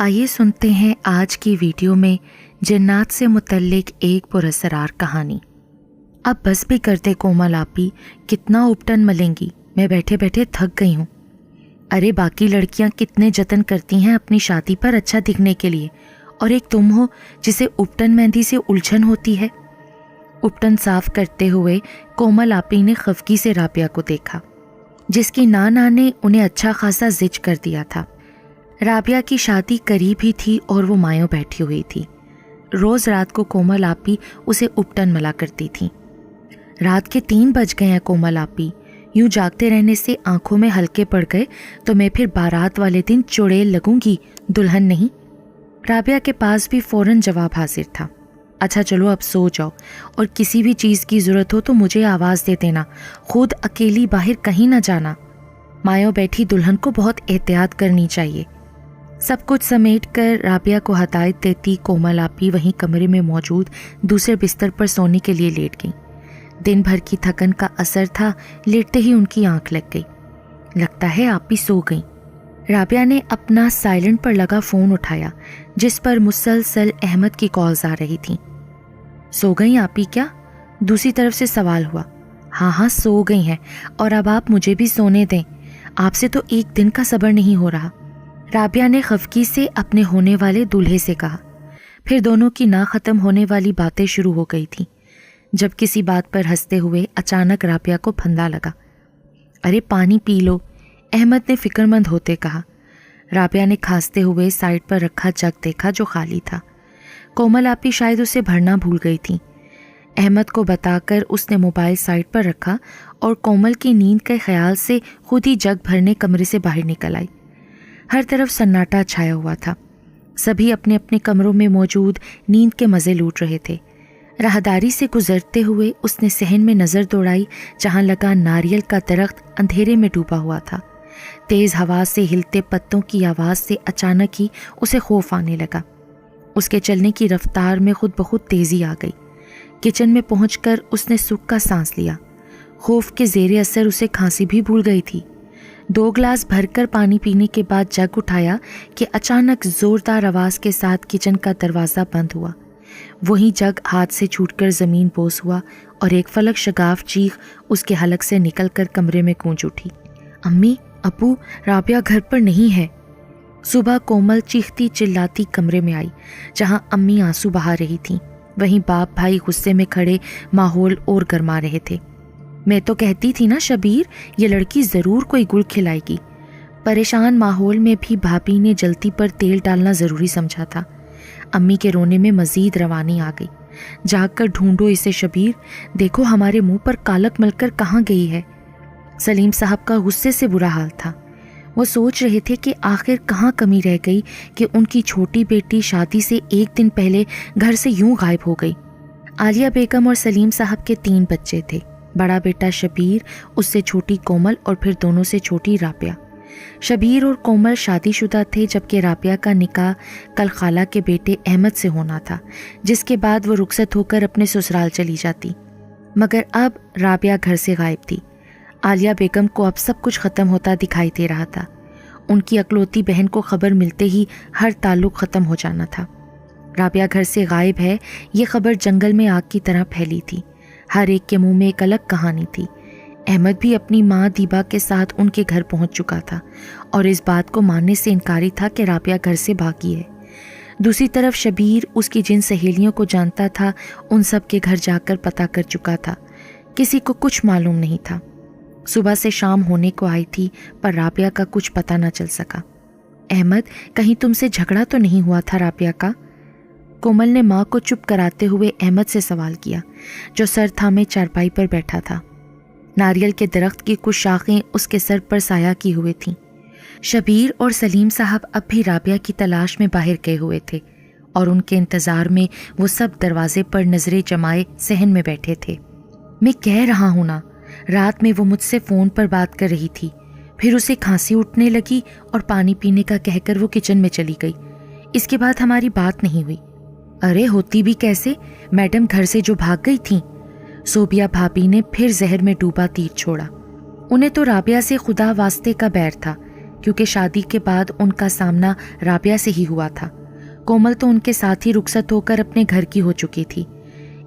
आइए सुनते हैं आज की वीडियो में जन्नात से मुतल्लिक एक पुरअसरार कहानी। अब बस भी कर दे कोमल आपी, कितना उपटन मलेंगी, मैं बैठे बैठे थक गई हूँ। अरे बाकी लड़कियाँ कितने जतन करती हैं अपनी शादी पर अच्छा दिखने के लिए, और एक तुम हो जिसे उपटन मेहंदी से उलझन होती है। उपटन साफ करते हुए कोमल आपी ने खफगी से राबिया को देखा, जिसकी नाना ने उन्हें अच्छा खासा जिज कर दिया था। राबिया की शादी करीब ही थी और वो मायों बैठी हुई थी। रोज़ रात को कोमल आपी उसे उपटन मला करती थी। रात के 3 बज गए हैं कोमल आपी, यूं जागते रहने से आंखों में हल्के पड़ गए तो मैं फिर बारात वाले दिन चुड़ैल लगूंगी, दुल्हन नहीं। राबिया के पास भी फौरन जवाब हाजिर था। अच्छा चलो अब सो जाओ, और किसी भी चीज़ की ज़रूरत हो तो मुझे आवाज़ दे देना, खुद अकेली बाहर कहीं ना जाना। मायों बैठी दुल्हन को बहुत एहतियात करनी चाहिए। सब कुछ समेट कर राबिया को हदायत देती कोमल आपी वहीं कमरे में मौजूद दूसरे बिस्तर पर सोने के लिए लेट गई। दिन भर की थकन का असर था, लेटते ही उनकी आंख लग गई। लगता है आपी सो गई। राबिया ने अपना साइलेंट पर लगा फ़ोन उठाया, जिस पर मुसलसल अहमद की कॉल्स आ रही थीं। सो गई आपी क्या? दूसरी तरफ से सवाल हुआ। हाँ सो गई हैं, और अब आप मुझे भी सोने दें, आपसे तो एक दिन का सब्र नहीं हो रहा। राबिया ने खफगी से अपने होने वाले दूल्हे से कहा। फिर दोनों की ना ख़त्म होने वाली बातें शुरू हो गई थीं, जब किसी बात पर हंसते हुए अचानक राबिया को फंदा लगा। अरे पानी पी लो, अहमद ने फिक्रमंद होते कहा। राबिया ने खांसते हुए साइड पर रखा जग देखा जो खाली था। कोमल आपी शायद उसे भरना भूल गई थी। अहमद को बताकर उसने मोबाइल साइड पर रखा और कोमल की नींद के ख्याल से खुद ही जग भरने कमरे से बाहर निकल आई। हर तरफ सन्नाटा छाया हुआ था। सभी अपने अपने कमरों में मौजूद नींद के मज़े लूट रहे थे। राहदारी से गुजरते हुए उसने सहन में नज़र दौड़ाई, जहां लगा नारियल का दरख्त अंधेरे में डूबा हुआ था। तेज़ हवा से हिलते पत्तों की आवाज़ से अचानक ही उसे खौफ आने लगा। उसके चलने की रफ्तार में खुद ब खुद तेज़ी आ गई। किचन में पहुंचकर उसने सुख का सांस लिया। खौफ के ज़ेरे असर उसे खांसी भी भूल गई थी। 2 गिलास भरकर पानी पीने के बाद जग उठाया कि अचानक ज़ोरदार आवाज़ के साथ किचन का दरवाज़ा बंद हुआ। वहीं जग हाथ से छूटकर ज़मीन बोस हुआ और एक फलक शगाफ चीख उसके हलक से निकलकर कमरे में गूंज उठी। अम्मी, अबू, राबिया घर पर नहीं है। सुबह कोमल चीखती चिल्लाती कमरे में आई, जहां अम्मी आंसू बहा रही थीं। वहीं बाप भाई गुस्से में खड़े माहौल और गरमा रहे थे। मैं तो कहती थी ना शबीर, ये लड़की ज़रूर कोई गुल खिलाएगी। परेशान माहौल में भी भाभी ने जलती पर तेल डालना ज़रूरी समझा था। अम्मी के रोने में मज़ीद रवानी आ गई। जाकर ढूंढो इसे शबीर, देखो हमारे मुंह पर कालक मलकर कहाँ गई है। सलीम साहब का गुस्से से बुरा हाल था। वो सोच रहे थे कि आखिर कहाँ कमी रह गई कि उनकी छोटी बेटी शादी से एक दिन पहले घर से यूं गायब हो गई। आलिया बेगम और सलीम साहब के 3 बच्चे थे। बड़ा बेटा शबीर, उससे छोटी कोमल और फिर दोनों से छोटी राबिया। शबीर और कोमल शादीशुदा थे, जबकि राबिया का निकाह कल खाला के बेटे अहमद से होना था, जिसके बाद वो रुखसत होकर अपने ससुराल चली जाती। मगर अब राबिया घर से गायब थी। आलिया बेगम को अब सब कुछ ख़त्म होता दिखाई दे रहा था। उनकी अकलौती बहन को खबर मिलते ही हर ताल्लुक़ ख़त्म हो जाना था। राबिया घर से गायब है, ये खबर जंगल में आग की तरह फैली थी। हर एक के मुंह में एक अलग कहानी थी। अहमद भी अपनी माँ दीबा के साथ उनके घर पहुंच चुका था और इस बात को मानने से इनकारी था कि राबिया घर से भागी है। दूसरी तरफ शबीर उसकी जिन सहेलियों को जानता था, उन सब के घर जाकर पता कर चुका था। किसी को कुछ मालूम नहीं था। सुबह से शाम होने को आई थी, पर राबिया का कुछ पता न चल सका। अहमद, कहीं तुमसे झगड़ा तो नहीं हुआ था राबिया का? कोमल ने माँ को चुप कराते हुए अहमद से सवाल किया, जो सर थामे चारपाई पर बैठा था। नारियल के दरख्त की कुछ शाखें उसके सर पर साया की हुई थीं। शबीर और सलीम साहब अब भी राबिया की तलाश में बाहर गए हुए थे और उनके इंतज़ार में वो सब दरवाजे पर नज़रें जमाए सहन में बैठे थे। मैं कह रहा हूँ ना, रात में वो मुझसे फ़ोन पर बात कर रही थी, फिर उसे खांसी उठने लगी और पानी पीने का कहकर वो किचन में चली गई। इसके बाद हमारी बात नहीं हुई। अरे होती भी कैसे, मैडम घर से जो भाग गई थीं। सोबिया भाभी ने फिर जहर में डूबा तीर छोड़ा। उन्हें तो राबिया से खुदा वास्ते का बैर था, क्योंकि शादी के बाद उनका सामना राबिया से ही हुआ था। कोमल तो उनके साथ ही रुखसत होकर अपने घर की हो चुकी थी,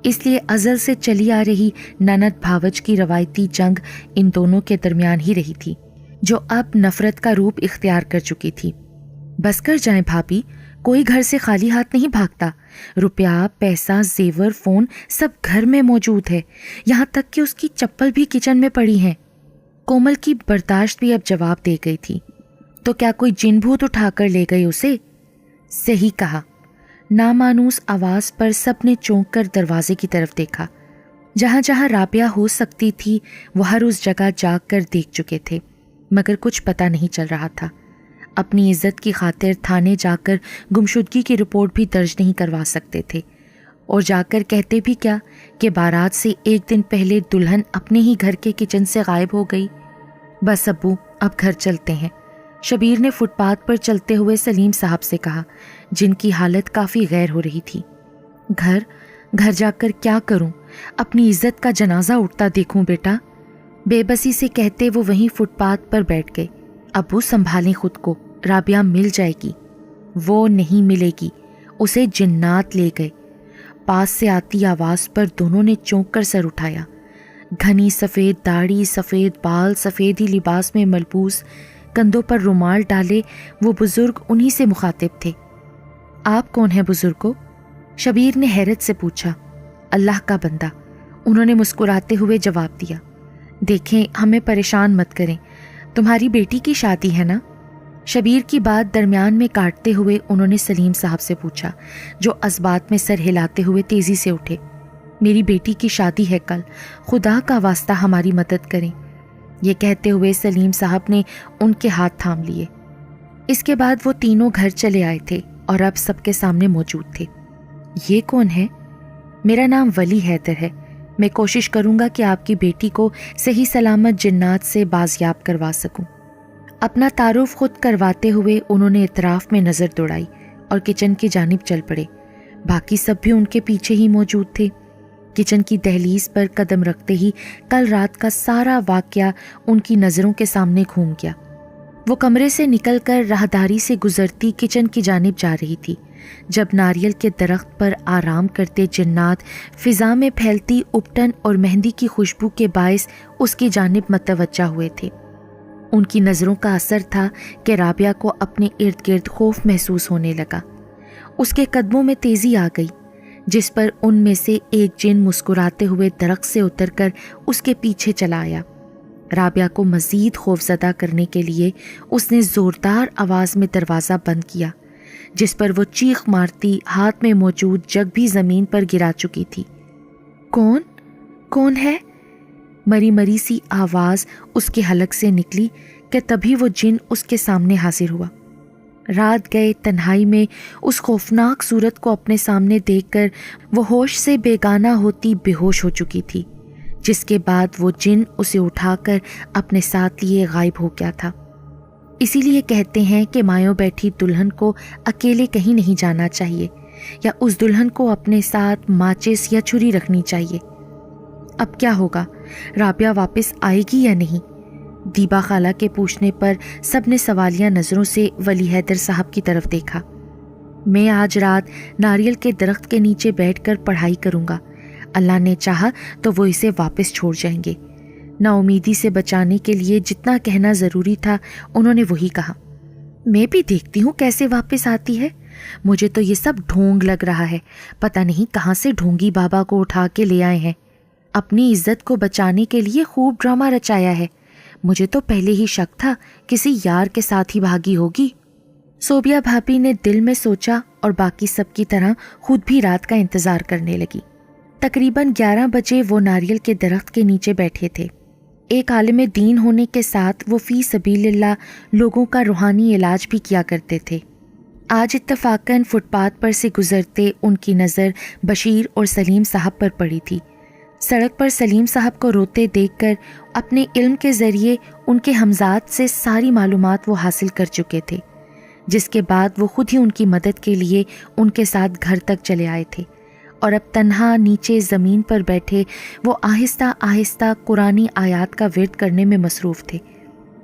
इसलिए अज़ल से चली आ रही ननद भावज की रवायती जंग इन दोनों के दरमियान ही रही थी, जो अब नफरत का रूप इख्तियार कर चुकी थी। बस कर जाएं भाभी, कोई घर से खाली हाथ नहीं भागता। रुपया, पैसा, जेवर, फोन सब घर में मौजूद है, यहाँ तक कि उसकी चप्पल भी किचन में पड़ी है। कोमल की बर्दाश्त भी अब जवाब दे गई थी। तो क्या कोई जिन भूत उठाकर ले गए उसे? सही कहा। नामानूस आवाज पर सबने चौंक कर दरवाजे की तरफ देखा। जहां जहां राबिया हो सकती थी वो हर उस जगह जाग कर देख चुके थे, मगर कुछ पता नहीं चल रहा था। अपनी इज्जत की खातिर थाने जाकर गुमशुदगी की रिपोर्ट भी दर्ज नहीं करवा सकते थे, और जाकर कहते भी क्या कि बारात से एक दिन पहले दुल्हन अपने ही घर के किचन से गायब हो गई। बस अब्बू, अब घर चलते हैं, शबीर ने फुटपाथ पर चलते हुए सलीम साहब से कहा, जिनकी हालत काफ़ी गैर हो रही थी। घर जाकर क्या करूं? अपनी इज्जत का जनाजा उठता देखूं बेटा, बेबसी से कहते वो वहीं फुटपाथ पर बैठ गए। अब्बू संभालें खुद को, राबिया मिल जाएगी। वो नहीं मिलेगी, उसे जिन्नात ले गए। पास से आती आवाज़ पर दोनों ने चौंक कर सर उठाया। घनी सफ़ेद दाढ़ी, सफ़ेद बाल, सफ़ेद ही लिबास में मलबूस, कंधों पर रुमाल डाले वो बुजुर्ग उन्हीं से मुखातिब थे। आप कौन हैं बुजुर्गो? शबीर ने हैरत से पूछा। अल्लाह का बंदा, उन्होंने मुस्कुराते हुए जवाब दिया। देखें, हमें परेशान मत करें, तुम्हारी बेटी की शादी है ना? शबीर की बात दरमियान में काटते हुए उन्होंने सलीम साहब से पूछा, जो असबात में सर हिलाते हुए तेजी से उठे। मेरी बेटी की शादी है कल, खुदा का वास्ता हमारी मदद करें। ये कहते हुए सलीम साहब ने उनके हाथ थाम लिए। इसके बाद वो तीनों घर चले आए थे और अब सबके सामने मौजूद थे। ये कौन है? मेरा नाम वली हैदर है। मैं कोशिश करूंगा कि आपकी बेटी को सही सलामत जिन्नात से बाजियाब करवा सकूं। अपना तारुफ खुद करवाते हुए उन्होंने इतराफ में नज़र दौड़ाई और किचन की जानिब चल पड़े। बाकी सब भी उनके पीछे ही मौजूद थे। किचन की दहलीज पर कदम रखते ही कल रात का सारा वाकया उनकी नज़रों के सामने घूम गया। वो कमरे से निकलकर राहदारी से गुजरती किचन की जानिब जा रही थी, जब नारियल के दरख्त पर आराम करते जिन्नात फिजा में फैलती उपटन और मेहंदी की खुशबू के बायस उसकी जानिब मतवज्जा हुए थे। उनकी नज़रों का असर था कि राबिया को अपने इर्द गिर्द खौफ महसूस होने लगा। उसके कदमों में तेज़ी आ गई, जिस पर उनमें से एक जिन मुस्कुराते हुए दरख्त से उतरकर उसके पीछे चला आया। राबिया को मज़ीद खौफज़दा करने के लिए उसने ज़ोरदार आवाज़ में दरवाज़ा बंद किया, जिस पर वो चीख मारती हाथ में मौजूद जग भी ज़मीन पर गिरा चुकी थी। कौन है? मरी मरी सी आवाज़ उसके हलक से निकली कि तभी वो जिन उसके सामने हाजिर हुआ। रात गए तन्हाई में उस खौफनाक सूरत को अपने सामने देखकर वो होश से बेगाना होती बेहोश हो चुकी थी, जिसके बाद वो जिन उसे उठाकर अपने साथ लिए गायब हो गया था। इसीलिए कहते हैं कि मायों बैठी दुल्हन को अकेले कहीं नहीं जाना चाहिए, या उस दुल्हन को अपने साथ माचिस या छुरी रखनी चाहिए। अब क्या होगा? राबिया वापस आएगी या नहीं? दीबा खाला के पूछने पर सबने सवालिया नज़रों से वली हैदर साहब की तरफ देखा। मैं आज रात नारियल के दरख्त के नीचे बैठकर पढ़ाई करूँगा। अल्लाह ने चाहा तो वो इसे वापस छोड़ जाएंगे। नाउमीदी से बचाने के लिए जितना कहना ज़रूरी था उन्होंने वही कहा। मैं भी देखती हूँ कैसे वापस आती है। मुझे तो ये सब ढोंग लग रहा है, पता नहीं कहाँ से ढोंगी बाबा को उठा के ले आए हैं। अपनी इज्जत को बचाने के लिए खूब ड्रामा रचाया है। मुझे तो पहले ही शक था किसी यार के साथ ही भागी होगी। सोबिया भाभी ने दिल में सोचा और बाकी सब की तरह खुद भी रात का इंतज़ार करने लगी। तकरीबन 11 बजे वो नारियल के दरख्त के नीचे बैठे थे। एक आलिम दीन होने के साथ वो फी सबीलिल्लाह लोगों का रूहानी इलाज भी किया करते थे। आज इत्तफाकन फुटपाथ पर से गुजरते उनकी नज़र बशीर और सलीम साहब पर पड़ी थी। सड़क पर सलीम साहब को रोते देखकर अपने इल्म के ज़रिए उनके हमजाद से सारी मालूमात वो हासिल कर चुके थे, जिसके बाद वो खुद ही उनकी मदद के लिए उनके साथ घर तक चले आए थे। और अब तन्हा नीचे ज़मीन पर बैठे वो आहिस्ता आहिस्ता कुरानी आयात का विर्द करने में मसरूफ़ थे।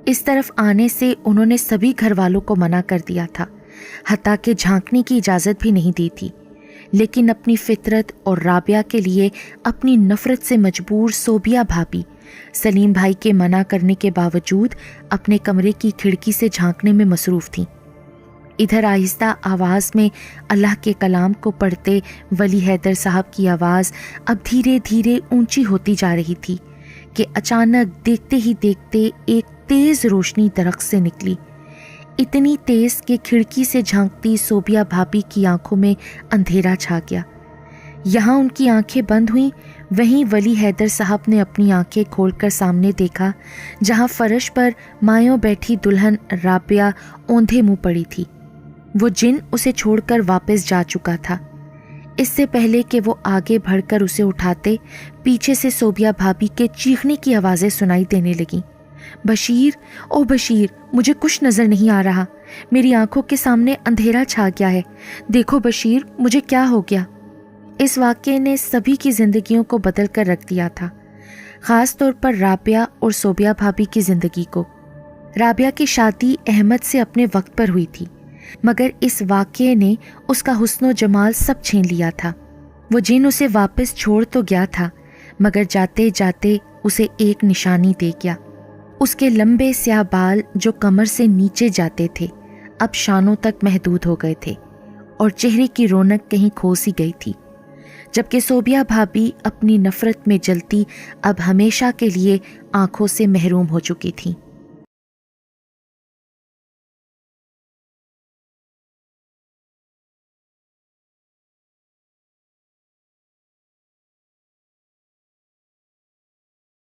इस तरफ आने से उन्होंने सभी घर वालों को मना कर दिया था, हत्ता कि झांकने की इजाज़त भी नहीं दी थी। लेकिन अपनी फितरत और राबिया के लिए अपनी नफ़रत से मजबूर सोबिया भाभी सलीम भाई के मना करने के बावजूद अपने कमरे की खिड़की से झांकने में मसरूफ़ थीं। इधर आहिस्ता आवाज़ में अल्लाह के कलाम को पढ़ते वली हैदर साहब की आवाज़ अब धीरे धीरे ऊंची होती जा रही थी कि अचानक देखते ही देखते एक तेज़ रोशनी दरख्त से निकली, इतनी तेज़ कि खिड़की से झांकती सोबिया भाभी की आंखों में अंधेरा छा गया। यहाँ उनकी आंखें बंद हुईं, वहीं वली हैदर साहब ने अपनी आंखें खोलकर सामने देखा, जहाँ फर्श पर मायों बैठी दुल्हन राबिया औंधे मुंह पड़ी थी। वो जिन उसे छोड़कर वापस जा चुका था। इससे पहले कि वो आगे बढ़कर उसे उठाते, पीछे से सोबिया भाभी के चीखने की आवाज़ें सुनाई देने लगीं। बशीर, ओ बशीर, मुझे कुछ नज़र नहीं आ रहा, मेरी आंखों के सामने अंधेरा छा गया है, देखो बशीर, मुझे क्या हो गया। इस वाक़ये ने सभी की ज़िंदगियों को बदल कर रख दिया था, ख़ास तौर पर राबिया और सोबिया भाभी की ज़िंदगी को। राबिया की शादी अहमद से अपने वक्त पर हुई थी, मगर इस वाक़ये ने उसका हुस्न व जमाल सब छीन लिया था। वो जिन उसे वापस छोड़ तो गया था, मगर जाते जाते उसे एक निशानी दे गया। उसके लंबे स्याह बाल जो कमर से नीचे जाते थे अब शानों तक महदूद हो गए थे और चेहरे की रौनक कहीं खो सी गई थी, जबकि सोबिया भाभी अपनी नफ़रत में जलती अब हमेशा के लिए आंखों से महरूम हो चुकी थी।